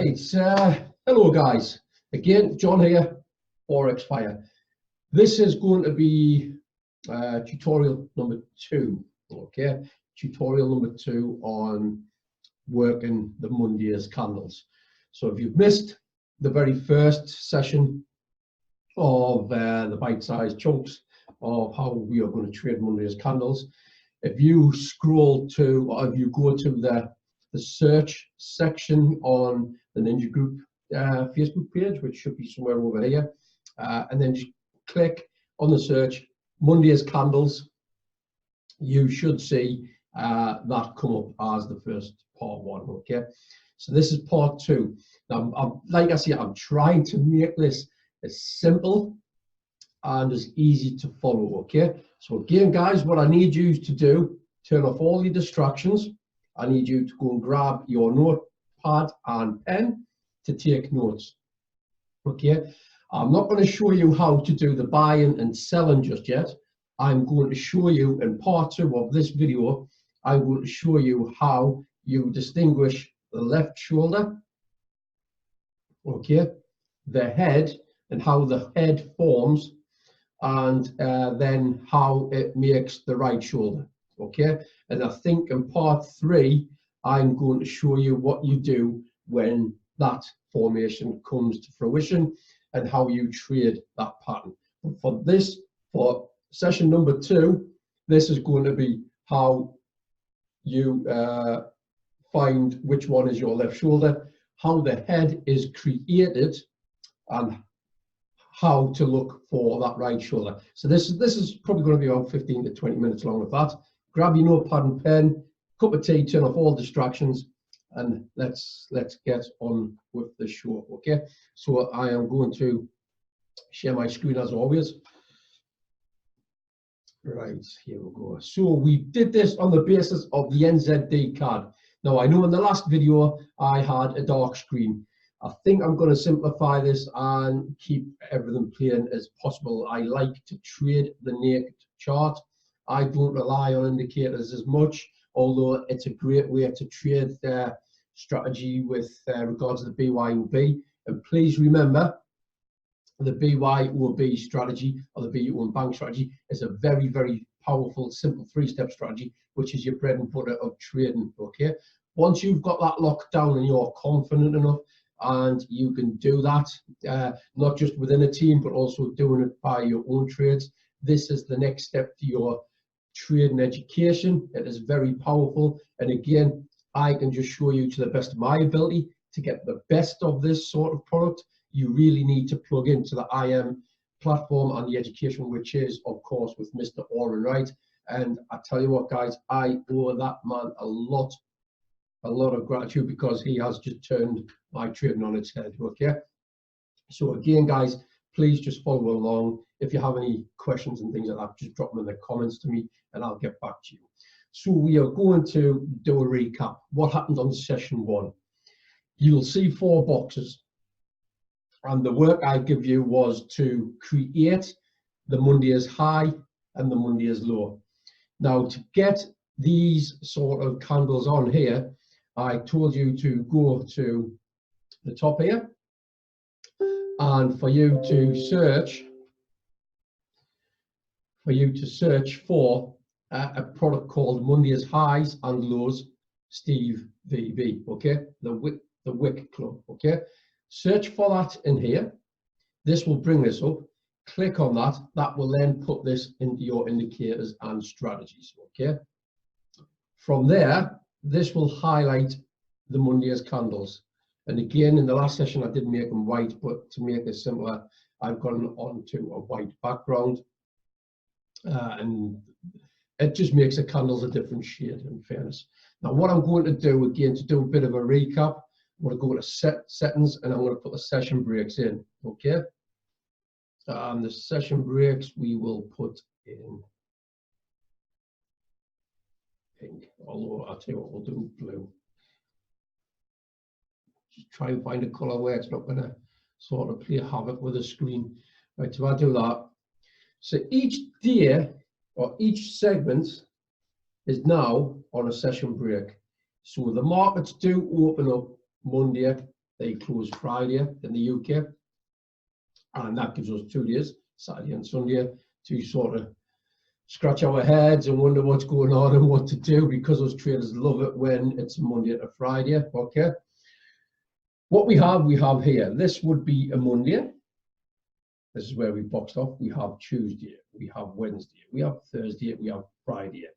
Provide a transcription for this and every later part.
Right, hello guys. Again, John here, Forex Fire. This is going to be tutorial number 2. Okay, tutorial number 2 on working the Monday's candles. So if you've missed the very first session of the bite-sized chunks of how we are going to trade Monday's candles, if you scroll to, or if you go to the search section on the Ninja Group Facebook page, which should be somewhere over here, and then just click on the search Monday's candles, you should see that come up as the first part 1. Okay, so this is part 2. Now, like I say, I'm trying to make this as simple and as easy to follow. Okay, so again guys, what I need you to do, turn off all your distractions. I need you to go and grab your notepad and pen to take notes. Okay, I'm not going to show you how to do the buying and selling just yet. I'm going to show you in part 2 of this video, I'm going to show you how you distinguish the left shoulder, okay, the head, and how the head forms, and then how it makes the right shoulder. Okay, and I think in part 3 I'm going to show you what you do when that formation comes to fruition and how you trade that pattern. But for session number 2, this is going to be how you find which one is your left shoulder, how the head is created, and how to look for that right shoulder. So this is probably going to be about 15 to 20 minutes long with that. Grab your notepad and pen, cup of tea, turn off all distractions, and let's get on with the show. Okay, so I am going to share my screen as always. Right, here we go. So we did this on the basis of the NZD card. Now I know in the last video I had a dark screen. I think I'm going to simplify this and keep everything plain as possible. I like to trade the naked chart. I don't rely on indicators as much, although it's a great way to trade their strategy with regards to the BYOB. And please remember, the BYOB strategy, or the BYOB bank strategy, is a very, very powerful, simple 3-step strategy, which is your bread and butter of trading. Okay, once you've got that locked down and you're confident enough, and you can do that not just within a team, but also doing it by your own trades, this is the next step to your trading education. It is very powerful, and again, I can just show you to the best of my ability. To get the best of this sort of product, you really need to plug into the IM platform and the education, which is of course with Mr. Oren Wright. And I tell you what guys, I owe that man a lot of gratitude, because he has just turned my trading on its head. Okay, so again guys, please just follow along. If you have any questions and things like that, just drop them in the comments to me and I'll get back to you. So we are going to do a recap. What happened on session 1? You'll see 4 boxes, and the work I give you was to create the Monday's high and the Monday's low. Now, to get these sort of candles on here, I told you to go to the top here, and for you to search for a product called Monday's Highs and Lows Steve VB. Okay, the Wick Club. Okay, search for that in here. This will bring this up. Click on that. That will then put this into your indicators and strategies. Okay, from there, this will highlight the Monday's candles. And again, in the last session I did make them white, but to make this simpler, I've gone onto a white background, and it just makes the candles a different shade, in fairness. Now what I'm going to do, again, to do a bit of a recap, I'm going to go to settings, and I'm going to put the session breaks in. Okay, the session breaks we will put in pink, although I'll tell you what, we'll do blue. Just try and find a color where it's not going to sort of play havoc with the screen. Right, so I do that. So each day or each segment is now on a session break. So the markets do open up Monday They close Friday in the UK. And that gives us 2 days, Saturday and Sunday, to sort of scratch our heads and wonder what's going on and what to do, because us traders love it when it's Monday to Friday. Okay. What we have here, this would be a Monday. This is where we boxed off. We have Tuesday, we have Wednesday, we have Thursday, we have Friday.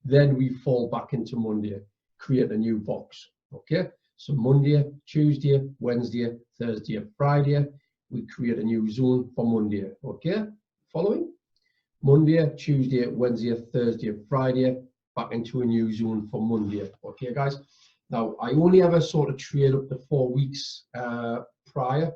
Then we fall back into Monday, create a new box. Okay. So Monday, Tuesday, Wednesday, Thursday, Friday. We create a new zone for Monday. Okay, following? Monday, Tuesday, Wednesday, Thursday, Friday, back into a new zone for Monday. Okay, guys. Now, I only ever sort of trade up to 4 weeks prior.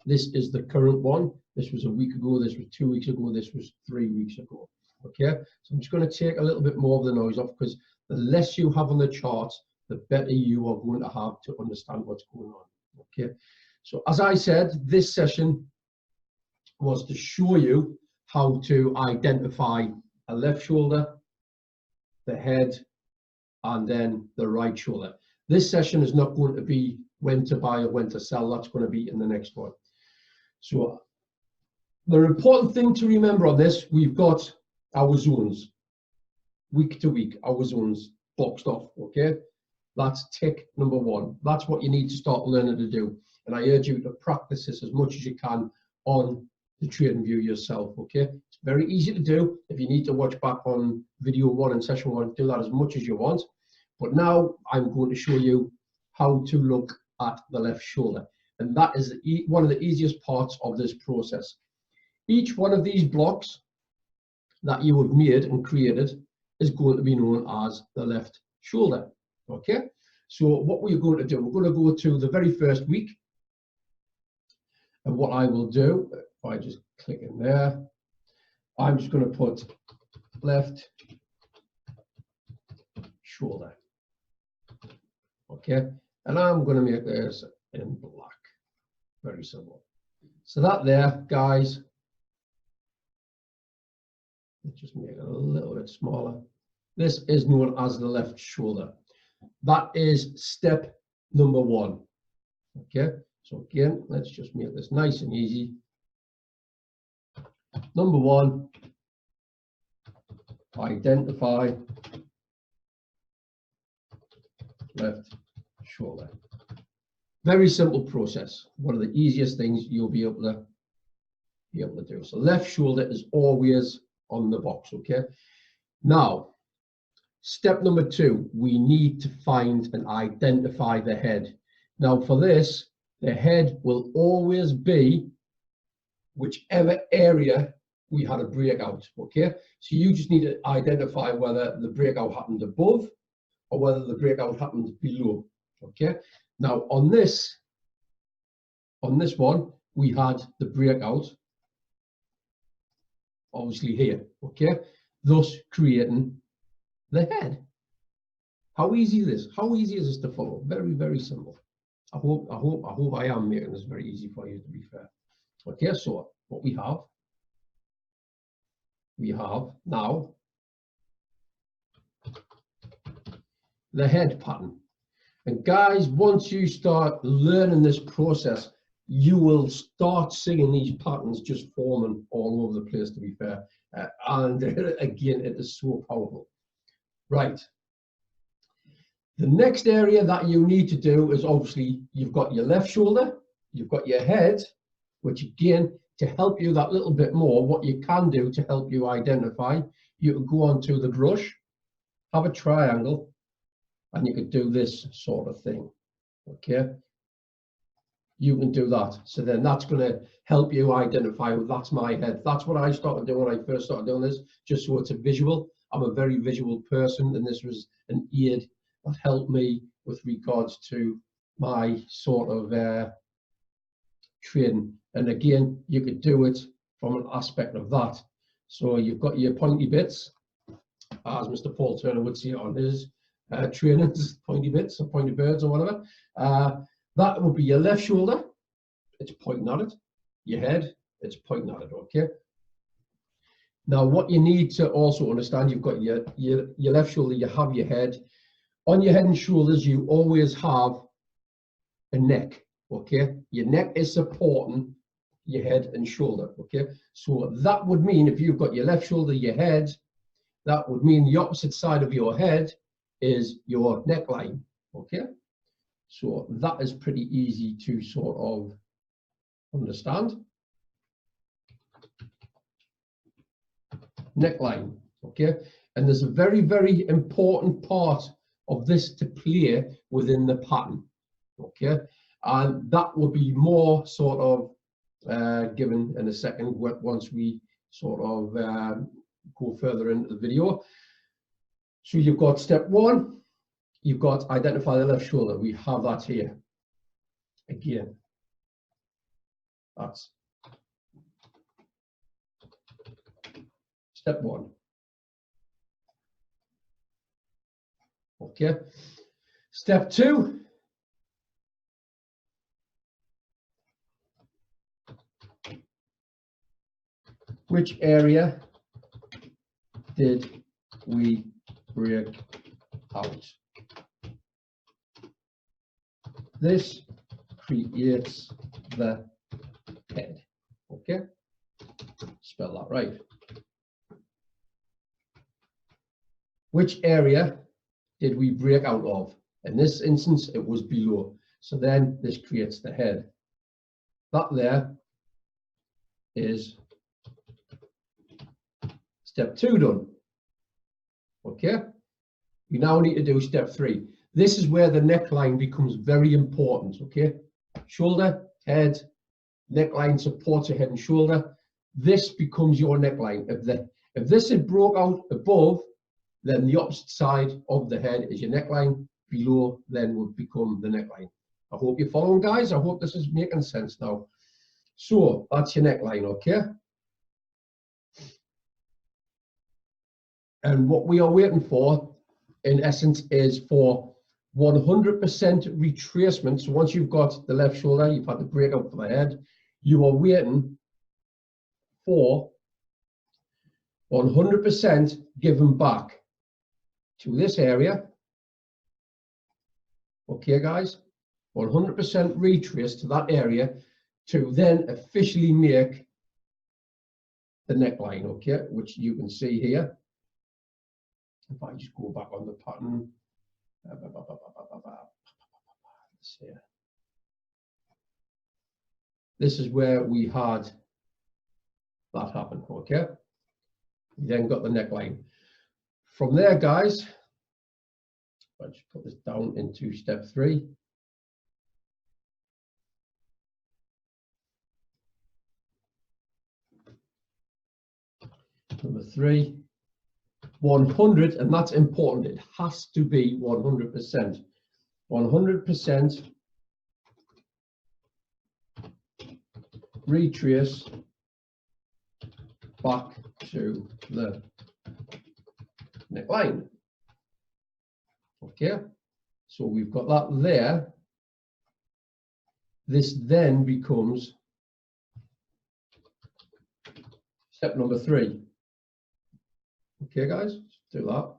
This is the current one. This was a week ago. This was 2 weeks ago. This was 3 weeks ago. Okay, so I'm just going to take a little bit more of the noise off, because the less you have on the charts, the better you are going to have to understand what's going on. Okay. So as I said, this session was to show you how to identify a left shoulder, the head, and then the right shoulder. This session is not going to be when to buy or when to sell. That's going to be in the next one. So the important thing to remember on this, we've got our zones, week to week, our zones boxed off, okay? That's tick number 1. That's what you need to start learning to do. And I urge you to practice this as much as you can on the TradingView yourself, okay? It's very easy to do. If you need to watch back on video 1 and session 1, do that as much as you want. But now I'm going to show you how to look at the left shoulder. And that is one of the easiest parts of this process. Each one of these blocks that you have made and created is going to be known as the left shoulder, okay? So what we're going to do, we're going to go to the very first week. And what I will do, if I just click in there, I'm just going to put left shoulder. Okay, and I'm going to make this in black. Very simple. So that there, guys, let's just make it a little bit smaller. This is known as the left shoulder. That is step number 1. Okay. So again, let's just make this nice and easy. Number 1, identify left shoulder. Very simple process. One of the easiest things you'll be able to do. So left shoulder is always on the box, okay? Now, step number 2, we need to find and identify the head. Now for this, the head will always be whichever area we had a breakout, okay? So you just need to identify whether the breakout happened above or whether the breakout happened below, okay? Now on this one, we had the breakout, obviously here, okay? Thus creating the head. How easy is this? How easy is this to follow? Very, very simple. I hope I am making this very easy for you, to be fair. Okay, so what we have now the head pattern. And guys, once you start learning this process, you will start seeing these patterns just forming all over the place, to be fair. And again, it is so powerful. Right. The next area that you need to do is, obviously, you've got your left shoulder, you've got your head, which again, to help you that little bit more, what you can do to help you identify, you can go onto the brush, have a triangle, and you could do this sort of thing, okay? You can do that. So then that's going to help you identify, well, that's my head. That's what I started doing when I first started doing this, just so it's a visual. I'm a very visual person, and this was an aid that helped me with regards to my sort of trading. And again, you could do it from an aspect of that. So you've got your pointy bits, as Mr. Paul Turner would see on his trainings, pointy bits or pointy birds or whatever. That would be your left shoulder, it's pointing at it. Your head, it's pointing at it, okay? Now, what you need to also understand, you've got your left shoulder, you have your head. On your head and shoulders, you always have a neck, okay? Your neck is supporting your head and shoulder, okay? So that would mean if you've got your left shoulder, your head, that would mean the opposite side of your head is your neckline, okay? So that is pretty easy to sort of understand. Neckline, okay? And there's a very, very important part of this to play within the pattern, okay? And that will be more sort of given in a second once we sort of go further into the video. So you've got step one, you've got identify the left shoulder. We have that here. Again, that's step one. Okay. Step two. Which area did we break out? This creates the head. Okay. Spell that right. Which area did we break out of? In this instance, it was below. So then this creates the head. That there is step two done. Okay. We now need to do step three. This is where the neckline becomes very important. Okay. Shoulder, head, neckline supports your head and shoulder. This becomes your neckline. If this had broke out above, then the opposite side of the head is your neckline. Below then would become the neckline. I hope you're following, guys. I hope this is making sense now. So that's your neckline, okay? And what we are waiting for, in essence, is for 100% retracement. So once you've got the left shoulder, you've had the breakout for the head, you are waiting for 100% given back to this area. Okay, guys, 100% retrace to that area to then officially make the neckline, okay, which you can see here. If I just go back on the pattern, this is where we had that happen, okay? We then got the neckline. From there, guys, I'll just put this down into step three. Number three, 100, and that's important. It has to be 100%. 100% retrace back to the neckline. Okay, so we've got that there. This then becomes step number three. Okay, guys, let's do that.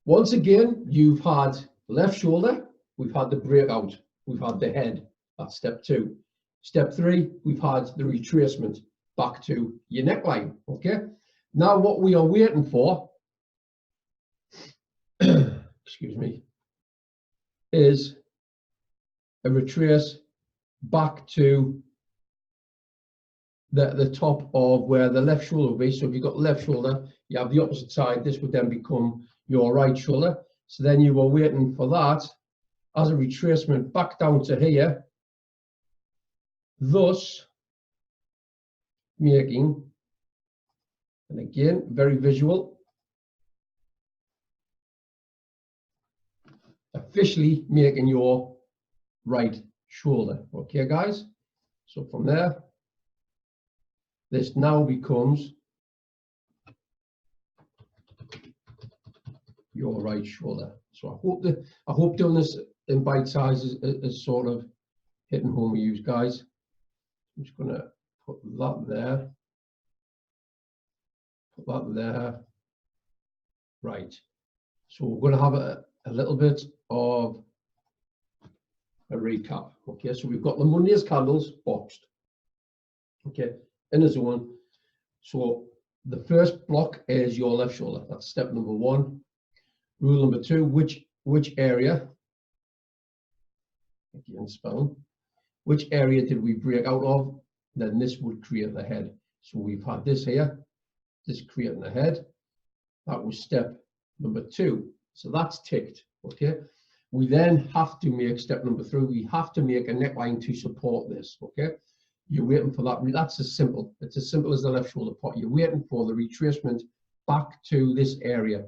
Once again, you've had left shoulder, we've had the breakout, we've had the head. That's step two. Step three, we've had the retracement back to your neckline. Okay, now what we are waiting for, excuse me, is a retrace back to the top of where the left shoulder will be. So if you've got left shoulder, you have the opposite side. This would then become your right shoulder. So then you were waiting for that as a retracement back down to here, thus making, and again, very visual, officially making your right shoulder. Okay, guys? So from there, this now becomes your right shoulder. So I hope doing this in bite sizes is sort of hitting home with you guys. I'm just going to put that there, put that there. Right. So we're going to have a little bit of a recap. Okay, so we've got the Monday's candles boxed, okay, in a zone. So the first block is your left shoulder. That's step number one. Rule number two, which area, again spelling, which area did we break out of? Then this would create the head. So we've had this here, this creating the head. That was step number two. So that's ticked, okay? We then have to make step number three. We have to make a neckline to support this, okay? You're waiting for that. That's as simple. It's as simple as the left shoulder pot. You're waiting for the retracement back to this area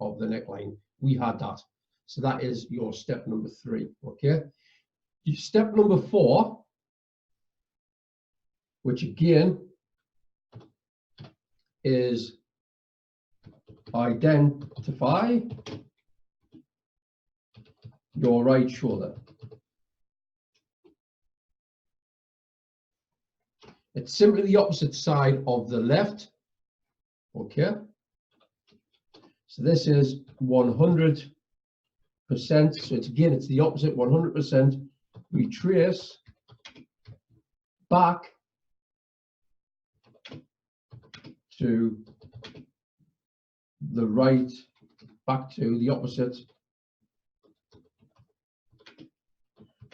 of the neckline. We had that. So that is your step number three, okay? Step number four, which again is identify your right shoulder. It's simply the opposite side of the left, okay? So this is 100%, so it's again, it's the opposite, 100%, retrace back to the right, back to the opposite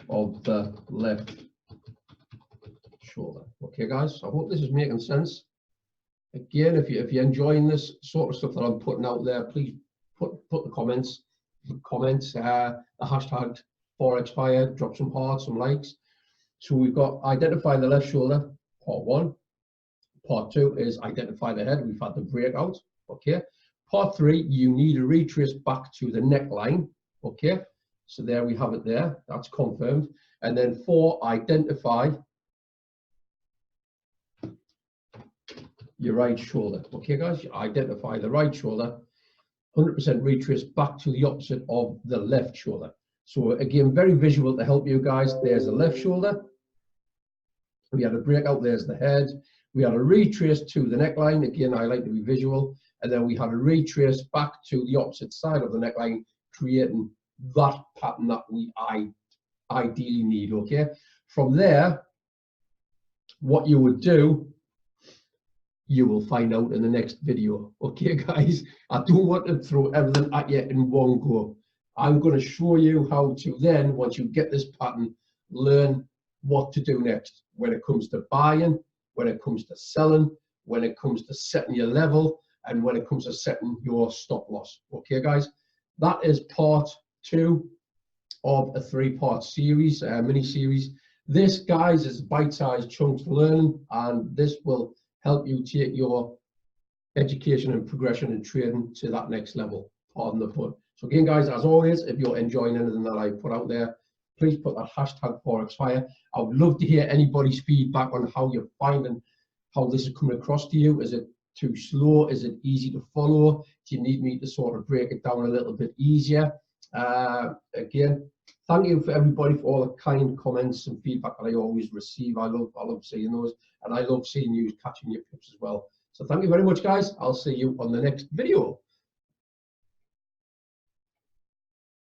of the left shoulder. Okay guys, I hope this is making sense. Again, if you're enjoying this sort of stuff that I'm putting out there, please put the comments, the hashtag Forex Fire, drop some hearts, some likes. So we've got identify the left shoulder, part one. Part two is identify the head. We've had the breakout, okay. Part three, you need to retrace back to the neckline, okay. So there we have it there, that's confirmed. And then four, identify your right shoulder. Okay guys, you identify the right shoulder, 100% retrace back to the opposite of the left shoulder. So again, very visual to help you guys. There's the left shoulder. We had a breakout, there's the head. We had a retrace to the neckline. Again, I like to be visual. And then we had a retrace back to the opposite side of the neckline, creating that pattern that we ideally need, okay? From there, what you would do, you will find out in the next video, okay guys? I don't want to throw everything at you in one go. I'm going to show you how to then, once you get this pattern, learn what to do next when it comes to buying, when it comes to selling, when it comes to setting your level, and when it comes to setting your stop loss. Okay guys, that is part two of a three-part series, mini series. This guys is bite-sized chunks learning, and this will help you take your education and progression and trading to that next level. Pardon the pun. So again guys, as always, if you're enjoying anything that I put out there, please put that hashtag ForexFire. I would love to hear anybody's feedback on how you're finding how this is coming across to you. Is it too slow? Is it easy to follow? Do you need me to sort of break it down a little bit easier? Again, thank you for everybody for all the kind comments and feedback that I always receive. I love seeing those, and I love seeing you catching your pips as well. So thank you very much guys. I'll see you on the next video.